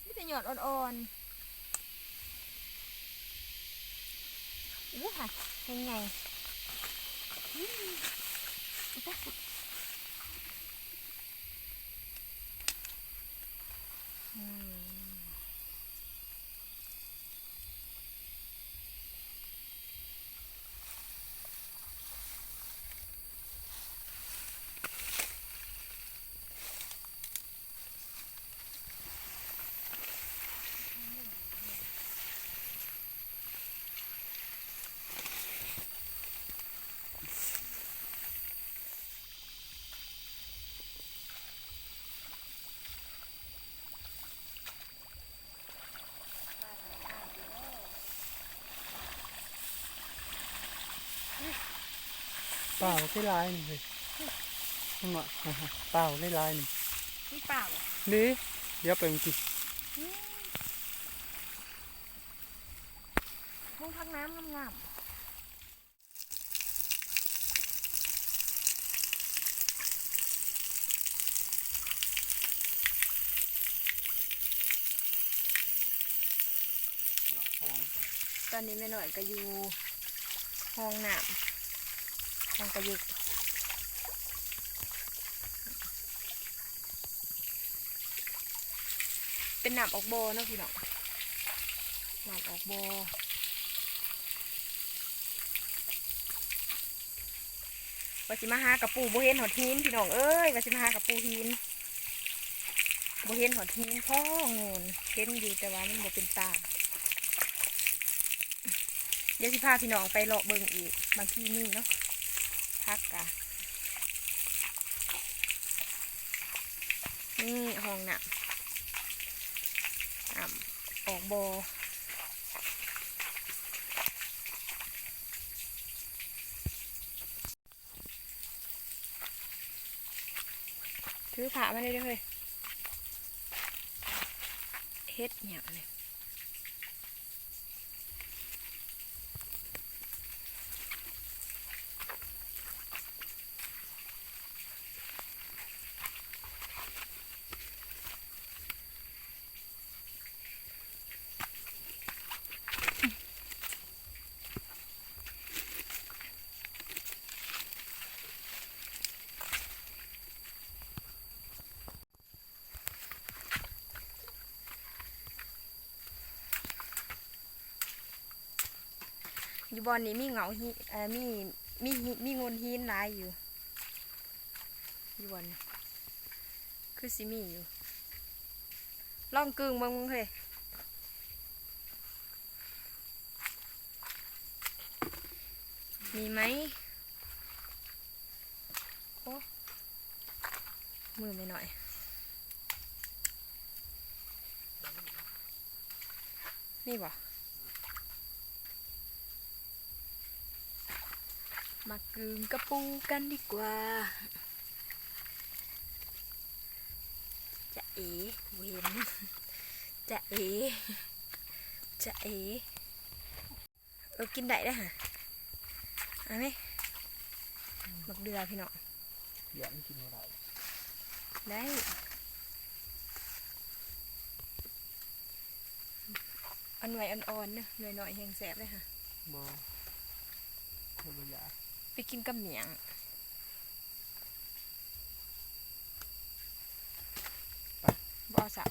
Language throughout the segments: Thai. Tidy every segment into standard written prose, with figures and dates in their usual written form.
นี่จะหยอดอ่อนๆอู้ค่ะยังไงเปล่าได้ลายหนึ่งเลยข้างหน้าเปล่าได้ลายหนึ่งนี่เปล่าเหรอนี่เดี๋ยวไปเมื่อกี้มุ้งพักน้ำงามตอนนี้แม่หน่อยก็อยู่ห้องน้ำห้องกระยุกเป็นน้ำออกบ่อเนาะพี่น้องน้ำออกบ่อว่าสิมาหากระปูโบเห็นหอดหินพี่น้องเอ้ยว่าสิมาหากระปูหินโบเห็นหอดหินพ่อโงนเห็นอยู่แต่ว่ามันโบเป็นตาเดี๋ยวสิพาพี่น้องไปเลาะเบิ่งอีกบางทีนี่เนาะพักกะนี่ห้องน้ำออกบ่อถือผ้ามาได้ด้วยเฮ็ดเนี่ยเลยอยู่บอนนี้มีเหงาฮีมีงนฮีนหลายอยู่บอนคือสิมีอยู่ล่องกึ่งมึงเฮ้ยมีไหมโอ้มือไม่หน่อยนี่บ่มากึ่งกระปูกันดีกว่าจะเอ๋เวนจะเอ๋จะเอ๋กินได้ฮะเอาไหมบักเดือพี่น้องอย่าไม่กินอะไรได้อันหน่วยอ่อนๆเนอะหน่อยๆแห้งแสบเลยค่ะบอเทบยาไปกินกับเหมียงบอสับ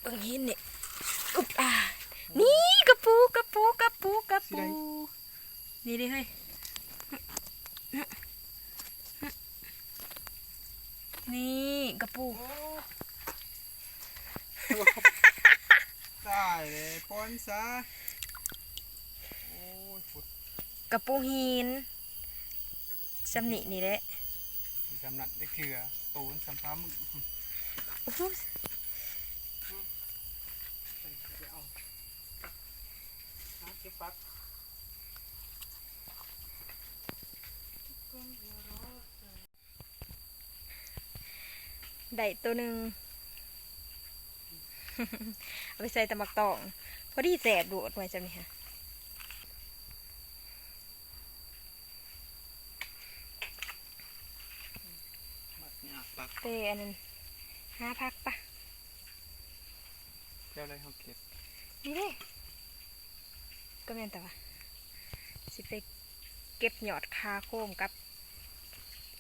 เบิ่งหินเนี่ยอุ๊บนี่กระปูนี่ดิเฮ้ยนี่กระปูตายเลยปอนซะโอ้ยฝุดกระปูหินสำนินี่แหละสำนักได้เถื่อโตนสำซ้ำมึงโอ้โหเก็บปักได้ตัวหนึ่ง เอาไปใส่ตะมักตองพอดีแสบดูดไว้จำนี่ฮะ ปัก เตอันนั้นห้าพักปะ เจ้าอะไรเขาเก็บ นี่เด้ก็แม่นแต่ว่าสิไปเก็บหยอดคาโค้มกับ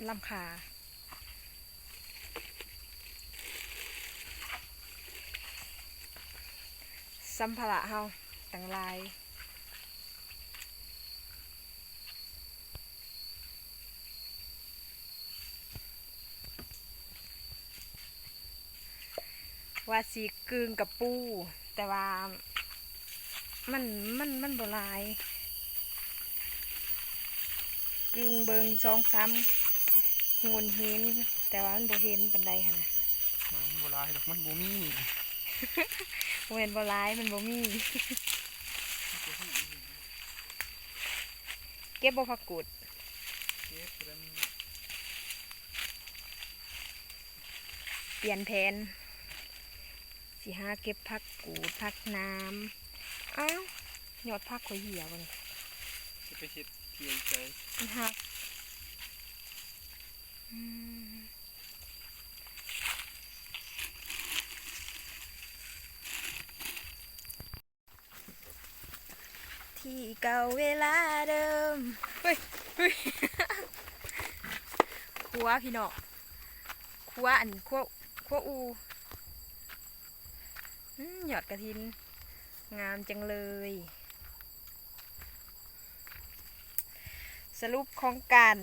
ลำคาสัมภาระเฮาต่างหลายว่าสีกึ่งกับปูแต่ว่ามันบ่หลายกึ่งเบิงสองซ้ำงุนเห็นแต่ว่ามันบ่เห็นปานใดหั่นน่ะ มันโบราณดอกมันบูมี่ บ่เห็นบ่หลายมันบ่มีเก็บบ่ผักกูด เก็บแล้ว เปลี่ยนแผนสิหาเก็บผักกูดผักน้ำอ้าวยอดผักข่อยเหี่ยวบ่นี่ จะไปเฮ็ดเทียนใจ มันหักอืมที่เก่าเวลาเดิมเฮ้ยเฮ้ย ครัวพี่น้องครัวอันครัวอูหยอดกระถินงามจังเลยสรุปของการ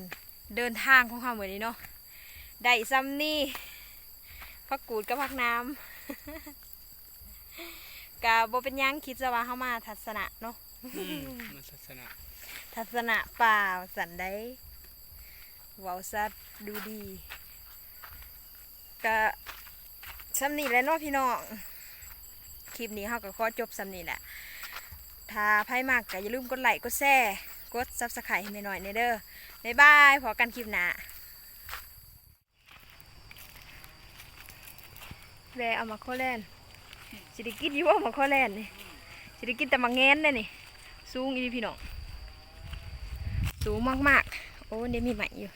เดินทางของเราเหมือนนี้เนาะได้ซ้ำนี่พักกูดกับพักน้ำ กับโบเป็นหยังคิดจะว่าเข้ามาทัศนะเนาะ มันศาสนา ทัศนะเปล่าสันได้เว้าซัดดูดีก็ซ้ำนี่แหล้วเนาะพี่น้องคลิปนี้เขาก็ขอจบซ้ำนี่แหละถ้าไพ่มากก็อย่าลืมกดไลค์กดแชร์กดซับสไครต์ให้หน่อยเด้อบ๊ายบายพอกันคลิปหน้าแวะเอามาโคแลนสิได้กินอยู่ว่ามาโคแลนนี่สิได้กินแต่มาแงนเลยนี่สูงอีพี่น้องสูงมากๆโอ้เดี๋ยวมีใหม่อยู่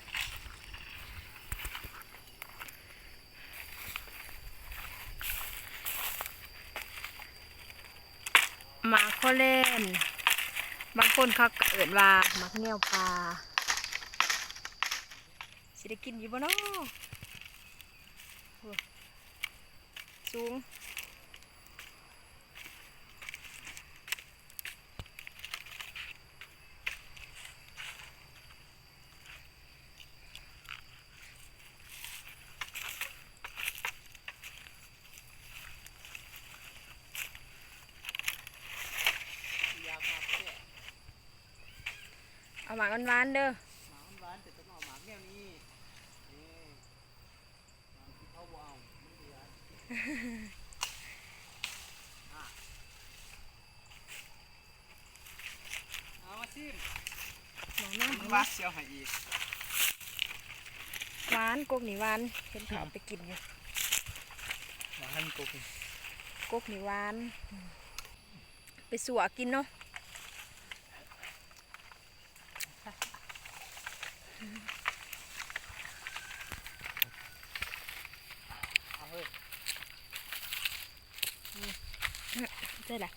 หมาโคแลนบางคนเขาก็เอิ้นว่าหมักแง่วปลาสิได้กินอยู่บ่เนาะโอ้สูงเอาหมากหวานๆเด้อ หมาหวานแต่ต้องเอาหมากแนวนี้นี่หมากที่เขาบ่เอามันเดือดเอามาซิม หมากน้ำ มันว่าเสียวให้อีก หวานกกนี่หวานเห็นเขาเอาไปกินอยู่ หวานกุ๊ก กกนี่หวานไปสัวกินเนาะ เอาเฮ้ย ใช่แหละ